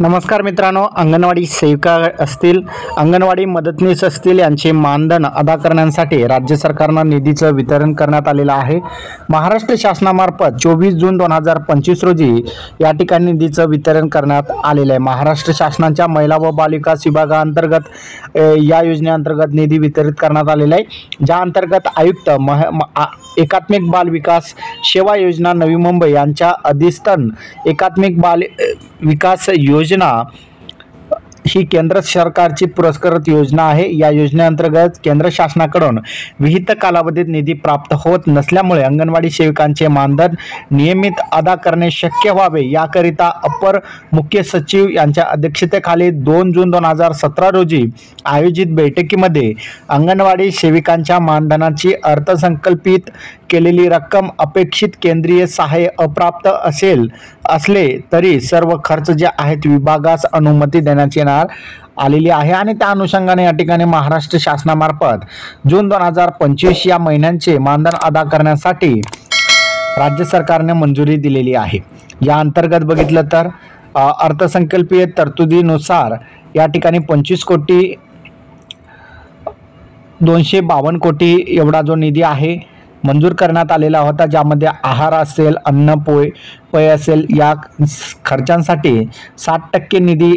नमस्कार मित्रांनो, अंगणवाडी सेविका असतील, अंगणवाडी मदतनीस असतील यांचे मानधन अदा करण्यासाठी राज्य सरकारनं निधीचं वितरण करण्यात आलेलं आहे। महाराष्ट्र शासनामार्फत 24 जून 2025 रोजी या ठिकाणी निधीचं वितरण करण्यात आलेलं आहे। महाराष्ट्र शासनाच्या महिला व बालविकास विभागाअंतर्गत या योजनेअंतर्गत निधी वितरित करण्यात आलेला आहे, ज्या अंतर्गत आयुक्त एकात्मिक बाल विकास सेवा योजना नवी मुंबई यांच्या अधिस्थन एकात्मिक बाल विकास योजना ही केंद्र सरकारची पुरस्कृत योजना आहे। या योजनेअंतर्गत केंद्र शासनाकडून विहित कालावधीत निधी प्राप्त होत नसल्यामुळे अंगणवाडी सेविकांचे मानधन नियमित अदा करणे शक्य व्हावे याकरिता अपर मुख्य सचिव यांच्या अध्यक्षतेखाली 2 जून 2017 रोजी आयोजित बैठकीमध्ये अंगणवाडी सेविकांच्या मानधनाची अर्थसंकल्पित केलेली रक्कम अपेक्षित केंद्रीय सहाय्य अप्राप्त असले तरी सर्व खर्च जे आहेत विभागास अनुमती देण्यात येणार आलेली आहे आणि त्या अनुषंगाने या ठिकाणी महाराष्ट्र शासनामार्फत जून 2025 या महिन्यांचे मानधन अदा करण्यासाठी राज्य सरकारने मंजुरी दिलेली आहे। या अंतर्गत बघितलं तर अर्थसंकल्पीय तरतुदीनुसार या ठिकाणी 25,252 कोटी एवढा जो निधी आहे मंजूर करण्यात आलेला होता, ज्यामध्ये आहार असेल, अन्न पोय असेल, या खर्चांसाठी 60% निधी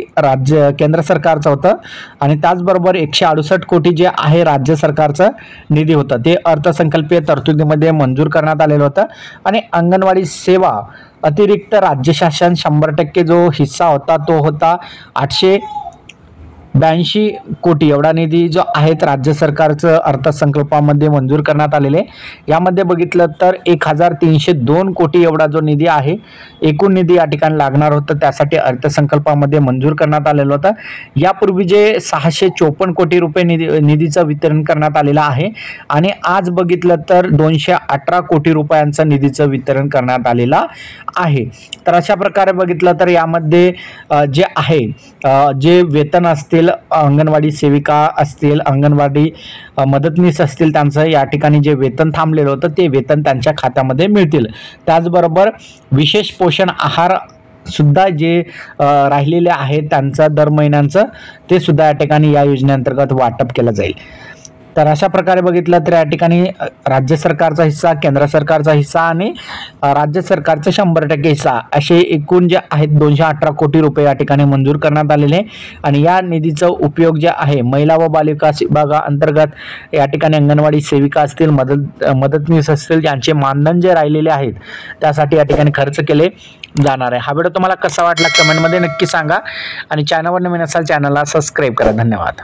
केंद्र सरकारचं होतं आणि त्याचबरोबर 168 कोटी जे आहे राज्य सरकारचं निधी होतं ते अर्थसंकल्पीय तरतुदीमध्ये मंजूर करण्यात आलेलं होतं। आणि अंगणवाडी सेवा अतिरिक्त राज्य शासन 100% जो हिस्सा होता तो होता 882 कोटी एवढा निधी जो आहे राज्य सरकारचं अर्थसंकल्पामध्ये मंजूर करण्यात आलेले। यामध्ये बघितलं तर 1302 कोटी एवढा जो निधी आहे एकूण निधी या ठिकाणी लागणार होतं, त्यासाठी अर्थसंकल्पामध्ये मंजूर करण्यात आलेलं होतं। यापूर्वी जे 654 कोटी रुपये निधीचं वितरण करण्यात आलेलं आहे आणि आज बघितलं तर 218 कोटी रुपयांचं निधीचं वितरण करण्यात आलेलं आहे। तर अशा प्रकारे बघितलं तर यामध्ये जे आहे जे वेतन असतील, अंगणवाडी सेविका असतील, अंगणवाडी मदतनीस असतील, त्यांचं या ठिकाणी जे वेतन थांबलेलं होतं ते वेतन त्यांच्या खात्यामध्ये मिळतील। त्याचबरोबर विशेष पोषण आहार सुद्धा जे राहिलेले आहेत त्यांचं दर महिन्यांचं ते सुद्धा या ठिकाणी या योजनेअंतर्गत वाटप केलं जाईल। तर अशा प्रकारे बघितलं तर या ठिकाणी राज्य सरकारचा हिस्सा, केंद्र सरकारचा हिस्सा आणि राज्य सरकारचा 100% हिस्सा असे एकूण जे आहेत 218 कोटी रुपये या ठिकाणी मंजूर करण्यात आलेले आणि या निधीचा उपयोग जे आहे महिला व बालविकास विभागाअंतर्गत या ठिकाणी अंगणवाडी सेविका असतील, मदतनीस असतील, यांचे मानधन जे राहिलेले आहेत त्यासाठी या ठिकाणी खर्च केले जाणार आहे। हा व्हिडिओ तुम्हाला कसा वाटला कमेंटमध्ये नक्की सांगा आणि चॅनलवर नवीन असाल चॅनलला सबस्क्राईब करा। धन्यवाद।